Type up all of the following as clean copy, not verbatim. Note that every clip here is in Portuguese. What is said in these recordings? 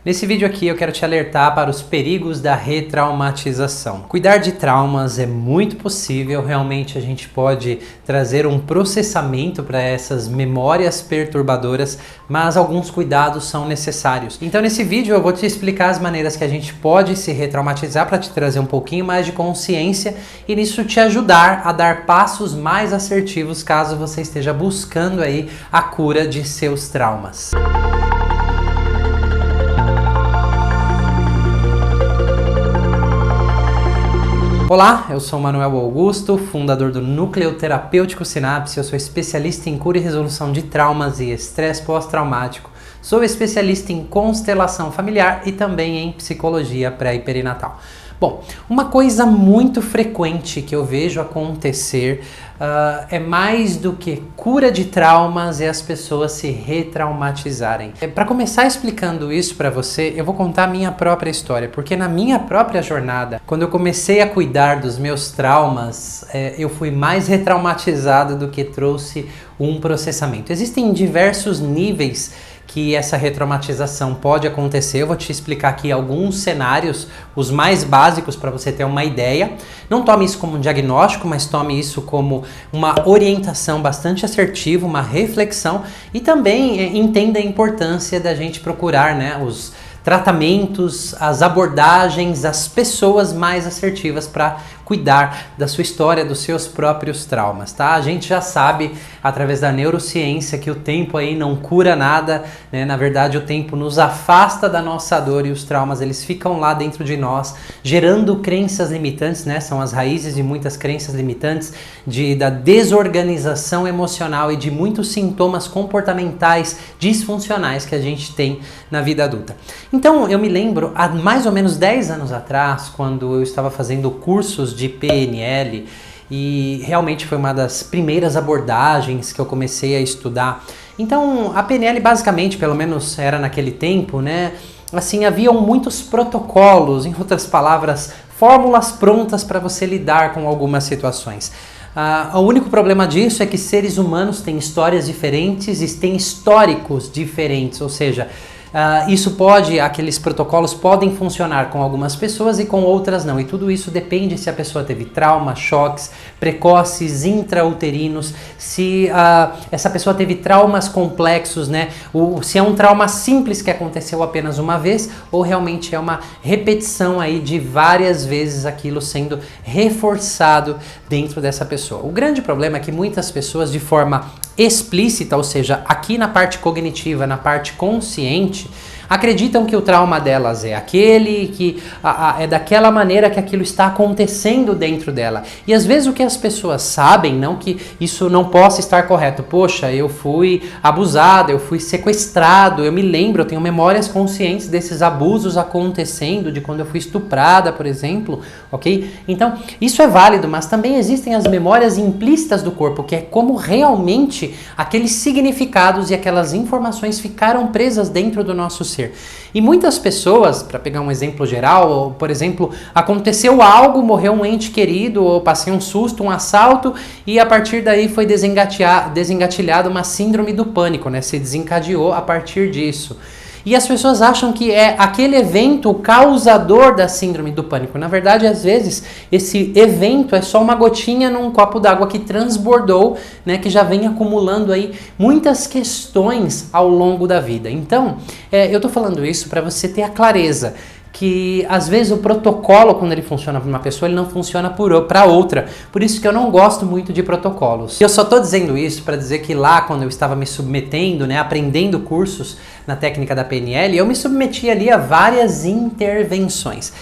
Nesse vídeo aqui eu quero te alertar para os perigos da retraumatização. Cuidar de traumas é muito possível, realmente a gente pode trazer um processamento para essas memórias perturbadoras, mas alguns cuidados são necessários. Então nesse vídeo eu vou te explicar as maneiras que a gente pode se retraumatizar para te trazer um pouquinho mais de consciência e nisso te ajudar a dar passos mais assertivos caso você esteja buscando aí a cura de seus traumas. Olá, eu sou Manuel Augusto, fundador do Núcleo Terapêutico Sinapse. Eu sou especialista em cura e resolução de traumas e estresse pós-traumático. Sou especialista em constelação familiar e também em psicologia pré e perinatal. Bom, uma coisa muito frequente que eu vejo acontecer é mais do que cura de traumas e as pessoas se retraumatizarem. Para começar explicando isso para você, eu vou contar a minha própria história, porque na minha própria jornada, quando eu comecei a cuidar dos meus traumas, eu fui mais retraumatizado do que trouxe um processamento. Existem diversos níveis que essa retraumatização pode acontecer. Eu vou te explicar aqui alguns cenários, os mais básicos para você ter uma ideia. Não tome isso como um diagnóstico, mas tome isso como uma orientação bastante assertiva, uma reflexão e também entenda a importância da gente procurar, né, os tratamentos, as abordagens, as pessoas mais assertivas para cuidar da sua história, dos seus próprios traumas, tá? A gente já sabe, através da neurociência, que o tempo aí não cura nada, né? Na verdade, o tempo nos afasta da nossa dor e os traumas, eles ficam lá dentro de nós, gerando crenças limitantes, né? São as raízes de muitas crenças limitantes, da desorganização emocional e de muitos sintomas comportamentais disfuncionais que a gente tem na vida adulta. Então, eu me lembro, há mais ou menos 10 anos atrás, quando eu estava fazendo cursos de PNL, e realmente foi uma das primeiras abordagens que eu comecei a estudar. Então, a PNL basicamente, pelo menos era naquele tempo, né? Assim, haviam muitos protocolos, em outras palavras, fórmulas prontas para você lidar com algumas situações. O único problema disso é que seres humanos têm histórias diferentes e têm históricos diferentes, ou seja, aqueles protocolos podem funcionar com algumas pessoas e com outras não. E tudo isso depende se a pessoa teve trauma, choques precoces, intrauterinos, se essa pessoa teve traumas complexos, né? Se é um trauma simples que aconteceu apenas uma vez ou realmente é uma repetição aí de várias vezes aquilo sendo reforçado dentro dessa pessoa. O grande problema é que muitas pessoas de forma explícita, ou seja, aqui na parte cognitiva, na parte consciente, acreditam que o trauma delas é aquele, que é daquela maneira que aquilo está acontecendo dentro dela. E às vezes o que as pessoas sabem, não que isso não possa estar correto. Poxa, eu fui abusado, eu fui sequestrado, eu me lembro, eu tenho memórias conscientes desses abusos acontecendo, de quando eu fui estuprada, por exemplo, ok? Então, isso é válido, mas também existem as memórias implícitas do corpo, que é como realmente aqueles significados e aquelas informações ficaram presas dentro do nosso ser. E muitas pessoas, para pegar um exemplo geral, ou, por exemplo, aconteceu algo, morreu um ente querido, ou passei um susto, um assalto, e a partir daí foi desengatilhada uma síndrome do pânico, né? Se desencadeou a partir disso. E as pessoas acham que é aquele evento o causador da síndrome do pânico. Na verdade, às vezes, esse evento é só uma gotinha num copo d'água que transbordou, né, que já vem acumulando aí muitas questões ao longo da vida. Então, eu tô falando isso para você ter a clareza que às vezes o protocolo, quando ele funciona para uma pessoa, ele não funciona para outra. Por isso que eu não gosto muito de protocolos. Eu só estou dizendo isso para dizer que lá, quando eu estava me submetendo, né, aprendendo cursos na técnica da PNL, eu me submeti ali a várias intervenções.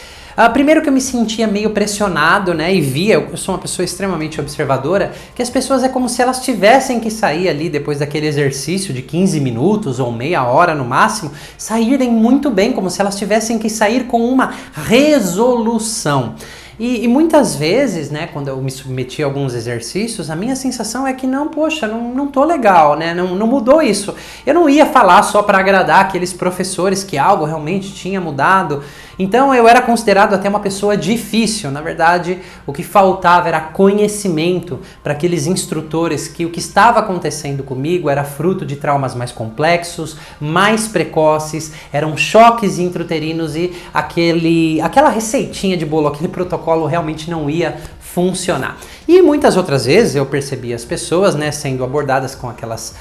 Primeiro que eu me sentia meio pressionado, né, e via, eu sou uma pessoa extremamente observadora, que as pessoas é como se elas tivessem que sair ali depois daquele exercício de 15 minutos ou meia hora no máximo, saírem muito bem, como se elas tivessem que sair com uma resolução. E muitas vezes, né, quando eu me submeti a alguns exercícios, a minha sensação é que não, poxa, não tô legal, né, não mudou isso. Eu não ia falar só para agradar aqueles professores que algo realmente tinha mudado. Então eu era considerado até uma pessoa difícil. Na verdade, o que faltava era conhecimento para aqueles instrutores que o que estava acontecendo comigo era fruto de traumas mais complexos, mais precoces, eram choques intrauterinos e aquela receitinha de bolo, aquele protocolo realmente não ia funcionar. E muitas outras vezes eu percebi as pessoas, né, sendo abordadas com aqueles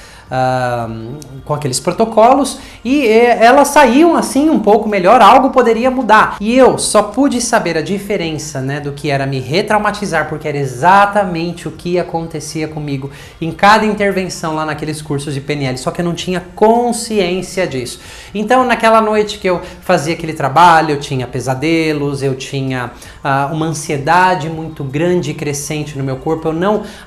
protocolos e elas saíam assim um pouco melhor, algo poderia mudar. E eu só pude saber a diferença, né, do que era me retraumatizar, porque era exatamente o que acontecia comigo em cada intervenção lá naqueles cursos de PNL, só que eu não tinha consciência disso. Então naquela noite que eu fazia aquele trabalho, eu tinha pesadelos, eu tinha uma ansiedade muito grande e crescente no meu corpo,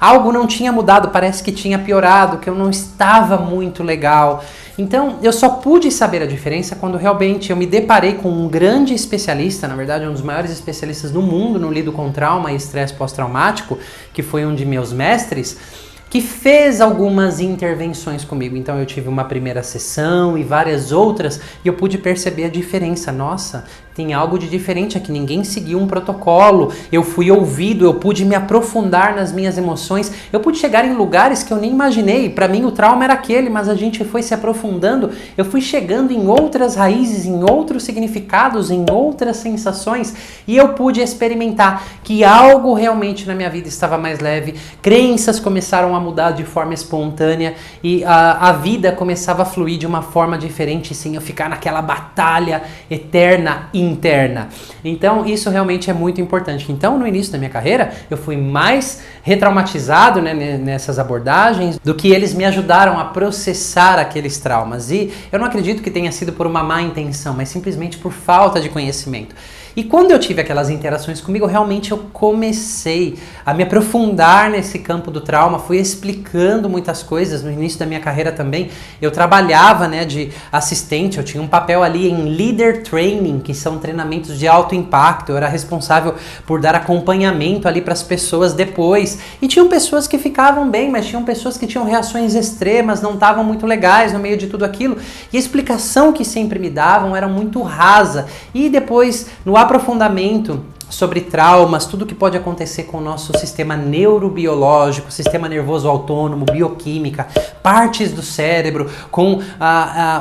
algo não tinha mudado, parece que tinha piorado, que eu não estava muito legal. Então eu só pude saber a diferença quando realmente eu me deparei com um grande especialista, na verdade um dos maiores especialistas do mundo no lido com trauma e estresse pós-traumático, que foi um de meus mestres, que fez algumas intervenções comigo. Então eu tive uma primeira sessão e várias outras e eu pude perceber a diferença. Nossa, tem algo de diferente aqui, ninguém seguiu um protocolo, eu fui ouvido, eu pude me aprofundar nas minhas emoções, eu pude chegar em lugares que eu nem imaginei. Para mim o trauma era aquele, mas a gente foi se aprofundando, eu fui chegando em outras raízes, em outros significados, em outras sensações, e eu pude experimentar que algo realmente na minha vida estava mais leve, crenças começaram a mudar de forma espontânea e a vida começava a fluir de uma forma diferente, sem eu ficar naquela batalha eterna interna. Então isso realmente é muito importante. Então no início da minha carreira eu fui mais retraumatizado, né, nessas abordagens do que eles me ajudaram a processar aqueles traumas. E eu não acredito que tenha sido por uma má intenção, mas simplesmente por falta de conhecimento. E quando eu tive aquelas interações comigo, realmente eu comecei a me aprofundar nesse campo do trauma, fui explicando muitas coisas. No início da minha carreira também, eu trabalhava, né, de assistente, eu tinha um papel ali em Leader Training, que são treinamentos de alto impacto, eu era responsável por dar acompanhamento ali para as pessoas depois. E tinham pessoas que ficavam bem, mas tinham pessoas que tinham reações extremas, não estavam muito legais no meio de tudo aquilo. E a explicação que sempre me davam era muito rasa. E depois, no aprofundamento sobre traumas, tudo que pode acontecer com o nosso sistema neurobiológico, sistema nervoso autônomo, bioquímica, partes do cérebro, com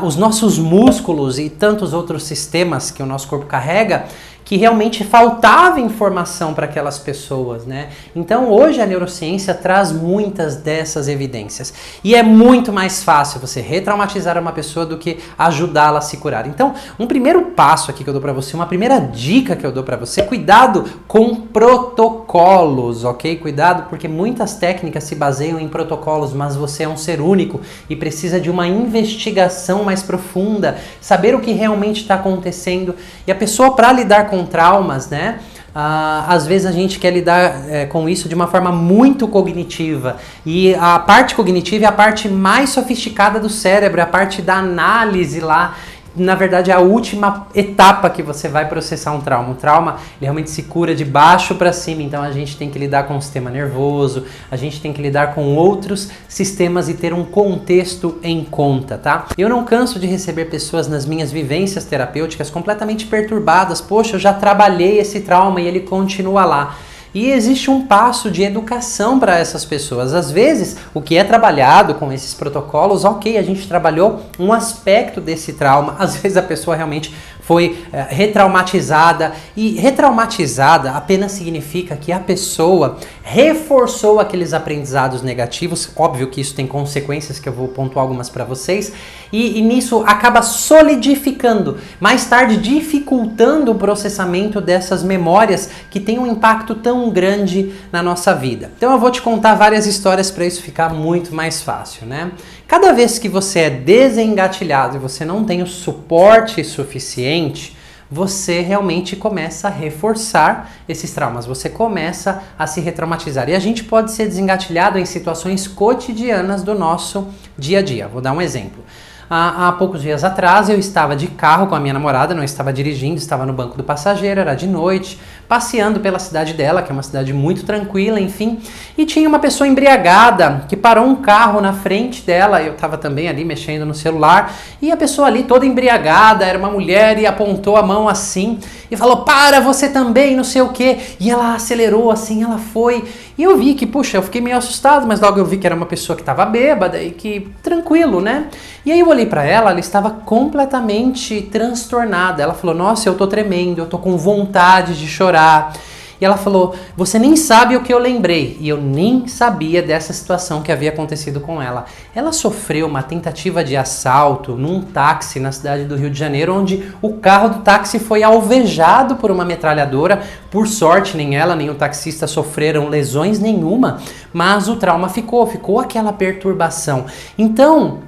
os nossos músculos e tantos outros sistemas que o nosso corpo carrega, que realmente faltava informação para aquelas pessoas, né? Então hoje a neurociência traz muitas dessas evidências e é muito mais fácil você retraumatizar uma pessoa do que ajudá-la a se curar. Então um primeiro passo aqui que eu dou para você, uma primeira dica que eu dou para você, cuidado com protocolos, ok? Cuidado porque muitas técnicas se baseiam em protocolos, mas você é um ser único e precisa de uma investigação mais profunda, saber o que realmente está acontecendo. E a pessoa, para lidar com traumas, né? Às vezes a gente quer lidar com isso de uma forma muito cognitiva, e a parte cognitiva é a parte mais sofisticada do cérebro, é a parte da análise lá. Na verdade, é a última etapa que você vai processar um trauma. O trauma, ele realmente se cura de baixo para cima, então a gente tem que lidar com o sistema nervoso, a gente tem que lidar com outros sistemas e ter um contexto em conta, tá? Eu não canso de receber pessoas nas minhas vivências terapêuticas completamente perturbadas. Poxa, eu já trabalhei esse trauma e ele continua lá. E existe um passo de educação para essas pessoas. Às vezes, o que é trabalhado com esses protocolos, ok, a gente trabalhou um aspecto desse trauma. Às vezes a pessoa realmente foi retraumatizada. E retraumatizada apenas significa que a pessoa reforçou aqueles aprendizados negativos. Óbvio que isso tem consequências, que eu vou pontuar algumas para vocês. E nisso acaba solidificando, mais tarde dificultando o processamento dessas memórias que têm um impacto tão grande na nossa vida. Então eu vou te contar várias histórias para isso ficar muito mais fácil, né? Cada vez que você é desengatilhado e você não tem o suporte suficiente, você realmente começa a reforçar esses traumas, você começa a se retraumatizar. E a gente pode ser desengatilhado em situações cotidianas do nosso dia a dia. Vou dar um exemplo. Há poucos dias atrás eu estava de carro com a minha namorada, não estava dirigindo, estava no banco do passageiro, era de noite, passeando pela cidade dela, que é uma cidade muito tranquila, enfim, e tinha uma pessoa embriagada que parou um carro na frente dela, eu estava também ali mexendo no celular, e a pessoa ali toda embriagada, era uma mulher e apontou a mão assim, e falou, para, você também, não sei o que, e ela acelerou assim, ela foi, e eu vi que, puxa, eu fiquei meio assustado, mas logo eu vi que era uma pessoa que estava bêbada e que, tranquilo, né? E aí eu olhei pra ela, ela estava completamente transtornada. Ela falou, nossa, eu tô tremendo, eu tô com vontade de chorar. E ela falou, você nem sabe o que eu lembrei. E eu nem sabia dessa situação que havia acontecido com ela. Ela sofreu uma tentativa de assalto num táxi na cidade do Rio de Janeiro, onde o carro do táxi foi alvejado por uma metralhadora. Por sorte, nem ela nem o taxista sofreram lesões nenhuma, mas o trauma ficou aquela perturbação. Então,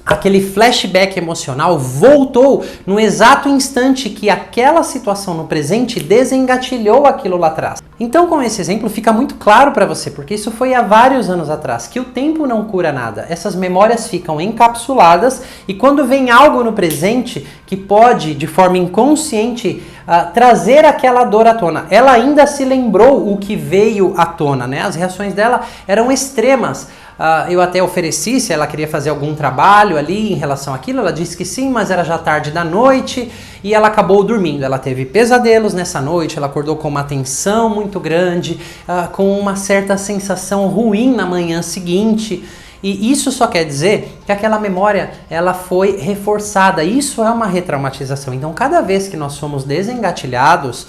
aquele flashback emocional voltou no exato instante que aquela situação no presente desengatilhou aquilo lá atrás. Então, com esse exemplo, fica muito claro para você, porque isso foi há vários anos atrás, que o tempo não cura nada. Essas memórias ficam encapsuladas e quando vem algo no presente que pode, de forma inconsciente, trazer aquela dor à tona. Ela ainda se lembrou o que veio à tona, né? As reações dela eram extremas. Eu até ofereci se ela queria fazer algum trabalho ali em relação àquilo, ela disse que sim, mas era já tarde da noite e ela acabou dormindo. Ela teve pesadelos nessa noite, ela acordou com uma tensão muito grande, com uma certa sensação ruim na manhã seguinte. E isso só quer dizer que aquela memória ela foi reforçada. Isso é uma retraumatização. Então, cada vez que nós somos desengatilhados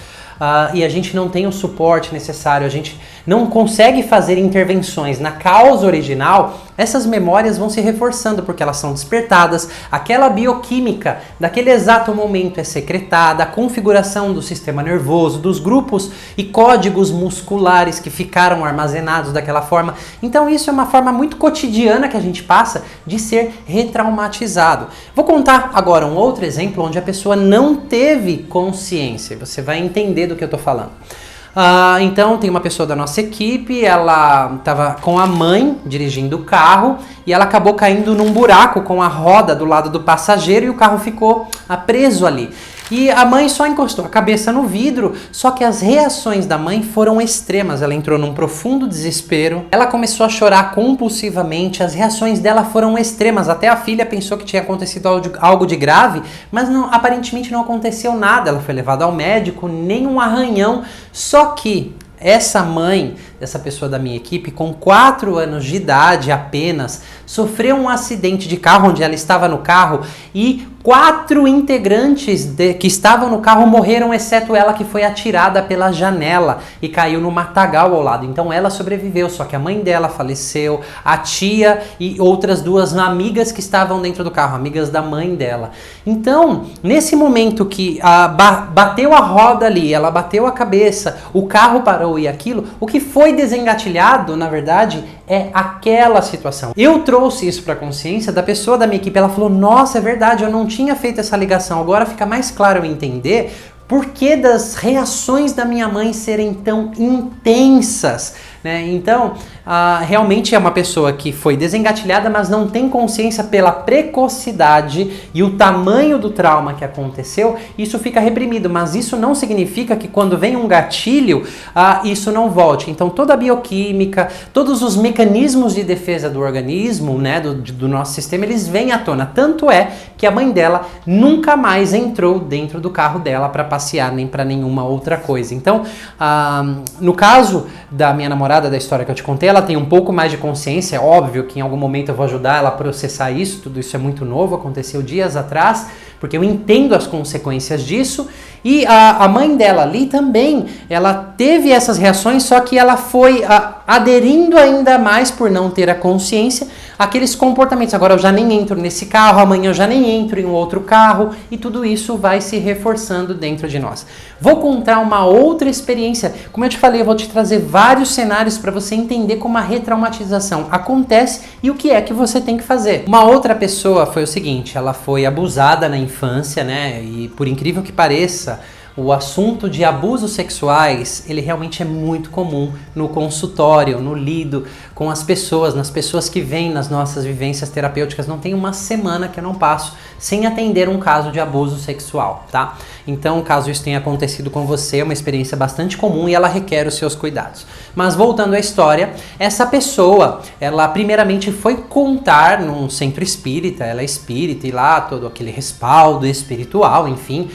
e a gente não tem o suporte necessário, a gente não consegue fazer intervenções na causa original, essas memórias vão se reforçando porque elas são despertadas, aquela bioquímica daquele exato momento é secretada, a configuração do sistema nervoso, dos grupos e códigos musculares que ficaram armazenados daquela forma. Então isso é uma forma muito cotidiana que a gente passa de ser retraumatizado. Vou contar agora um outro exemplo onde a pessoa não teve consciência. Você vai entender do que eu estou falando. Então tem uma pessoa da nossa equipe, ela estava com a mãe dirigindo o carro e ela acabou caindo num buraco com a roda do lado do passageiro e o carro ficou preso ali. E a mãe só encostou a cabeça no vidro, só que as reações da mãe foram extremas. Ela entrou num profundo desespero, ela começou a chorar compulsivamente, as reações dela foram extremas. Até a filha pensou que tinha acontecido algo de grave, mas aparentemente não aconteceu nada. Ela foi levada ao médico, nem um arranhão, só que essa mãe, dessa pessoa da minha equipe, com 4 anos de idade apenas, sofreu um acidente de carro onde ela estava no carro e 4 integrantes que estavam no carro morreram, exceto ela, que foi atirada pela janela e caiu no matagal ao lado. Então ela sobreviveu, só que a mãe dela faleceu, a tia e outras 2 amigas que estavam dentro do carro, amigas da mãe dela. Então, nesse momento que bateu a roda ali, ela bateu a cabeça, o carro parou e aquilo, o que foi desengatilhado, na verdade, é aquela situação. Eu trouxe isso para a consciência da pessoa da minha equipe, ela falou, nossa, é verdade, eu não tinha feito essa ligação, agora fica mais claro eu entender por que das reações da minha mãe serem tão intensas, né? Então, realmente é uma pessoa que foi desengatilhada, mas não tem consciência pela precocidade e o tamanho do trauma que aconteceu, isso fica reprimido, mas isso não significa que quando vem um gatilho, isso não volte. Então, toda a bioquímica, todos os mecanismos de defesa do organismo, né, do nosso sistema, eles vêm à tona. Tanto é que a mãe dela nunca mais entrou dentro do carro dela para passear, nem para nenhuma outra coisa. Então, no caso da minha namorada, da história que eu te contei, ela tem um pouco mais de consciência, é óbvio que em algum momento eu vou ajudar ela a processar isso, tudo isso é muito novo, aconteceu dias atrás, porque eu entendo as consequências disso, e a mãe dela ali também, ela teve essas reações, só que ela foi aderindo ainda mais por não ter a consciência, aqueles comportamentos. Agora eu já nem entro nesse carro, amanhã eu já nem entro em um outro carro, e tudo isso vai se reforçando dentro de nós. Vou contar uma outra experiência, como eu te falei, eu vou te trazer vários cenários para você entender como a retraumatização acontece e o que é que você tem que fazer. Uma outra pessoa foi o seguinte, ela foi abusada na infância, né, e por incrível que pareça, o assunto de abusos sexuais, ele realmente é muito comum no consultório, no lido com as pessoas, nas pessoas que vêm nas nossas vivências terapêuticas. Não tem uma semana que eu não passo sem atender um caso de abuso sexual, tá? Então, caso isso tenha acontecido com você, é uma experiência bastante comum e ela requer os seus cuidados. Mas voltando à história, essa pessoa, ela primeiramente foi contar num centro espírita, ela é espírita e lá todo aquele respaldo espiritual, enfim,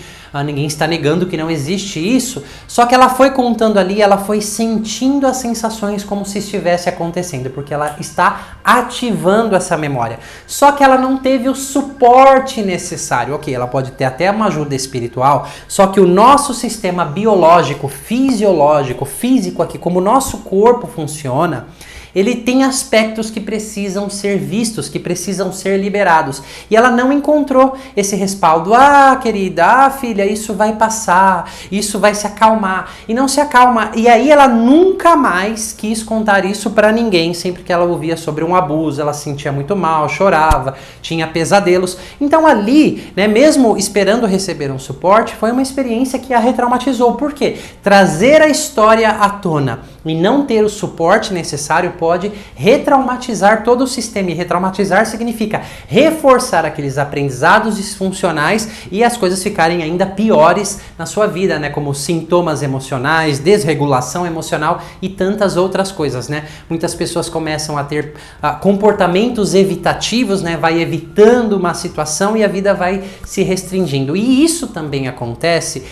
ninguém está negando que não existe isso, só que ela foi contando ali, ela foi sentindo as sensações como se estivesse acontecendo, porque ela está ativando essa memória. Só que ela não teve o suporte necessário. Ok, ela pode ter até uma ajuda espiritual, só que o nosso sistema biológico, fisiológico, físico aqui, como o nosso corpo funciona, ele tem aspectos que precisam ser vistos, que precisam ser liberados. E ela não encontrou esse respaldo. Ah, querida, filha, isso vai passar, isso vai se acalmar. E não se acalma. E aí ela nunca mais quis contar isso pra ninguém. Sempre que ela ouvia sobre um abuso, ela se sentia muito mal, chorava, tinha pesadelos. Então ali, né, mesmo esperando receber um suporte, foi uma experiência que a retraumatizou. Por quê? Trazer a história à tona e não ter o suporte necessário pode retraumatizar todo o sistema. E retraumatizar significa reforçar aqueles aprendizados disfuncionais e as coisas ficarem ainda piores na sua vida, né? Como sintomas emocionais, desregulação emocional e tantas outras coisas, né? Muitas pessoas começam a ter comportamentos evitativos, né? Vai evitando uma situação e a vida vai se restringindo. E isso também acontece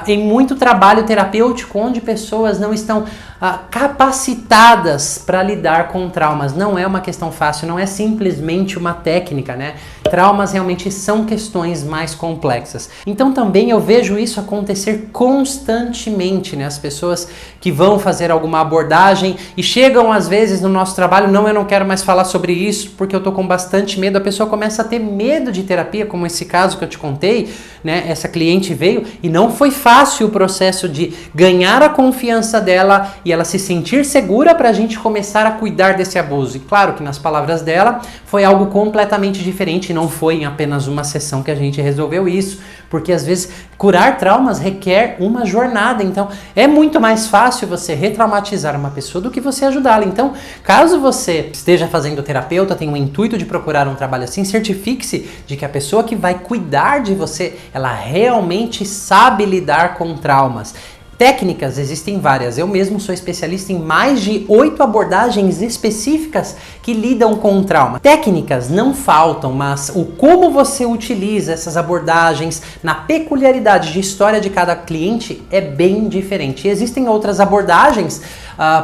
em muito trabalho terapêutico, onde pessoas não estão capacitadas para lidar com traumas. Não é uma questão fácil, não é simplesmente uma técnica, né? Traumas realmente são questões mais complexas. Então também eu vejo isso acontecer constantemente, né? As pessoas que vão fazer alguma abordagem e chegam às vezes no nosso trabalho, não, eu não quero mais falar sobre isso porque eu tô com bastante medo. A pessoa começa a ter medo de terapia, como esse caso que eu te contei, né? Essa cliente veio e não foi fácil o processo de ganhar a confiança dela e ela se sentir segura para a gente começar a cuidar desse abuso. E claro que nas palavras dela foi algo completamente diferente, não foi em apenas uma sessão que a gente resolveu isso, porque às vezes curar traumas requer uma jornada. Então é muito mais fácil você retraumatizar uma pessoa do que você ajudá-la. Então, caso você esteja fazendo terapeuta, tenha o intuito de procurar um trabalho assim, certifique-se de que a pessoa que vai cuidar de você, ela realmente sabe lidar com traumas. Técnicas existem várias. Eu mesmo sou especialista em mais de 8 abordagens específicas que lidam com o trauma. Técnicas não faltam, mas o como você utiliza essas abordagens na peculiaridade de história de cada cliente é bem diferente. E existem outras abordagens,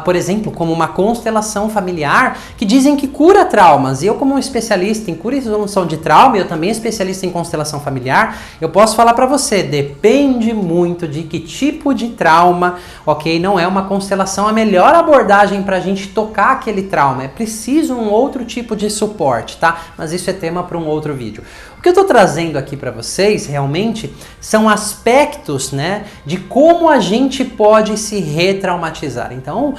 por exemplo, como uma constelação familiar, que dizem que cura traumas. E eu, como um especialista em cura e resolução de trauma, eu também especialista em constelação familiar, eu posso falar para você, depende muito de que tipo de trauma, ok? Não é uma constelação a melhor abordagem para a gente tocar aquele trauma. É preciso um outro tipo de suporte, tá? Mas isso é tema para um outro vídeo. O que eu estou trazendo aqui para vocês, realmente, são aspectos, né, de como a gente pode se retraumatizar. Então,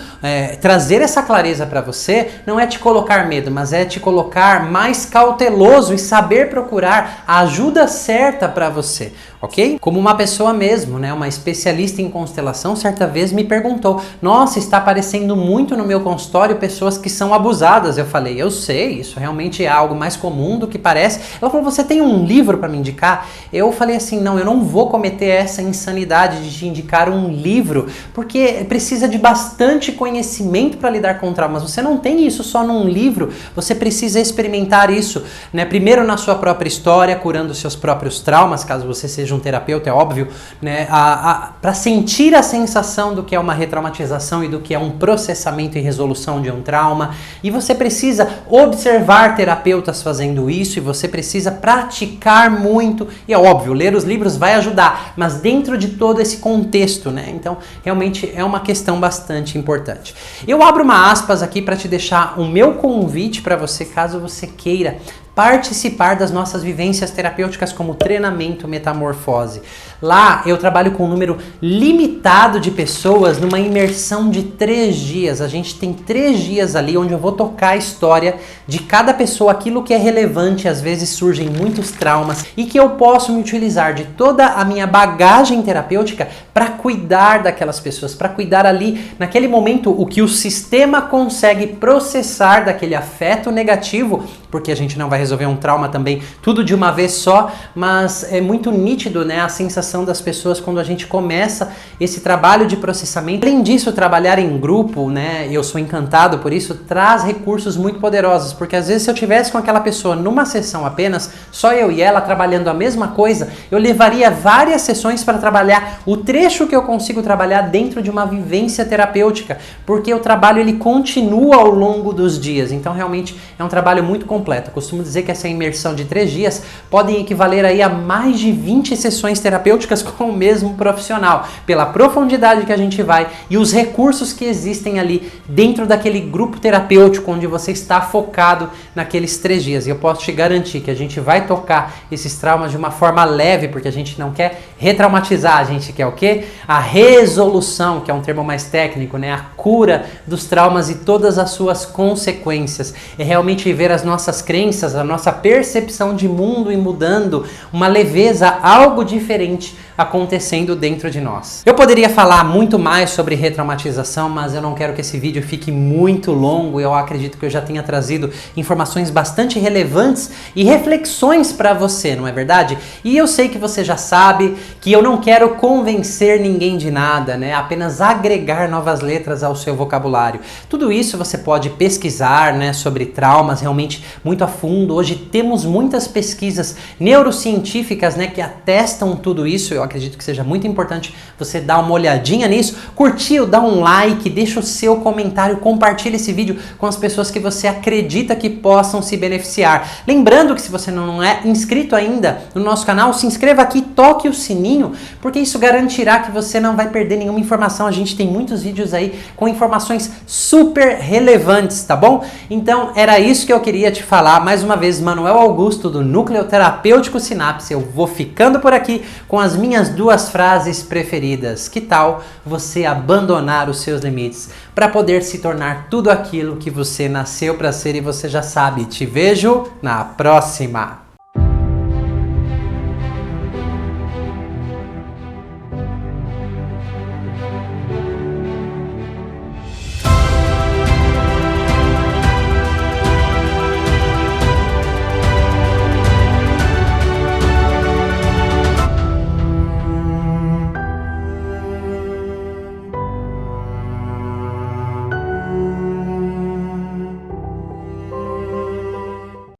trazer essa clareza para você não é te colocar medo, mas é te colocar mais cauteloso e saber procurar a ajuda certa para você, ok? Como uma pessoa mesmo, né, uma especialista em constelação, certa vez me perguntou, nossa, está aparecendo muito no meu consultório pessoas que são abusadas. Eu falei, eu sei, isso realmente é algo mais comum do que parece. Ela falou, você tem um livro para me indicar? Eu falei assim, não, eu não vou cometer essa insanidade de te indicar um livro, porque precisa de bastante conhecimento para lidar com traumas. Você não tem isso só num livro, você precisa experimentar isso, né? Primeiro na sua própria história, curando seus próprios traumas, caso você seja um terapeuta, é óbvio, né? Para sentir a sensação do que é uma retraumatização e do que é um processamento e resolução de um trauma. E você precisa observar terapeutas fazendo isso, e você precisa praticar muito. E é óbvio, ler os livros vai ajudar, mas dentro de todo esse contexto, né? Então, realmente é uma questão bastante importante. Eu abro uma aspas aqui para te deixar o meu convite para você, caso você queira participar das nossas vivências terapêuticas como treinamento metamorfose. Lá eu trabalho com um número limitado de pessoas numa imersão de 3 dias. A gente tem 3 dias ali onde eu vou tocar a história de cada pessoa, aquilo que é relevante. Às vezes surgem muitos traumas e que eu posso me utilizar de toda a minha bagagem terapêutica para cuidar daquelas pessoas, para cuidar ali naquele momento o que o sistema consegue processar daquele afeto negativo, porque a gente não vai resolver um trauma também tudo de uma vez só, mas é muito nítido, né, a sensação das pessoas quando a gente começa esse trabalho de processamento. Além disso, trabalhar em grupo, né, eu sou encantado por isso, traz recursos muito poderosos, porque às vezes se eu tivesse com aquela pessoa numa sessão apenas, só eu e ela trabalhando a mesma coisa, eu levaria várias sessões para trabalhar o trecho que eu consigo trabalhar dentro de uma vivência terapêutica, porque o trabalho ele continua ao longo dos dias, então realmente é um trabalho muito completo. Eu costumo dizer que essa imersão de 3 dias podem equivaler aí a mais de 20 sessões terapêuticas com o mesmo profissional, pela profundidade que a gente vai e os recursos que existem ali dentro daquele grupo terapêutico onde você está focado naqueles 3 dias. E eu posso te garantir que a gente vai tocar esses traumas de uma forma leve, porque a gente não quer retraumatizar, a gente quer o quê? A resolução, que é um termo mais técnico, né? A cura dos traumas e todas as suas consequências. É realmente ver as nossas crenças, a nossa percepção de mundo e mudando, uma leveza, algo diferente acontecendo dentro de nós. Eu poderia falar muito mais sobre retraumatização, mas eu não quero que esse vídeo fique muito longo. Eu acredito que eu já tenha trazido informações bastante relevantes e reflexões para você, não é verdade? E eu sei que você já sabe que eu não quero convencer ninguém de nada, né? Apenas agregar novas letras ao seu vocabulário. Tudo isso você pode pesquisar, né, sobre traumas realmente muito a fundo. Hoje temos muitas pesquisas neurocientíficas, né, que atestam tudo isso. Eu acredito que seja muito importante você dar uma olhadinha nisso, curtiu, dá um like, deixa o seu comentário, compartilha esse vídeo com as pessoas que você acredita que possam se beneficiar. Lembrando que se você não é inscrito ainda no nosso canal, se inscreva aqui, toque o sininho, porque isso garantirá que você não vai perder nenhuma informação. A gente tem muitos vídeos aí com informações super relevantes, tá bom? Então era isso que eu queria te falar. Mais uma vez, Manuel Augusto do Núcleo Terapêutico Sinapse. Eu vou ficando por aqui com as minhas 2 frases preferidas. Que tal você abandonar os seus limites para poder se tornar tudo aquilo que você nasceu para ser e você já sabe? Te vejo na próxima!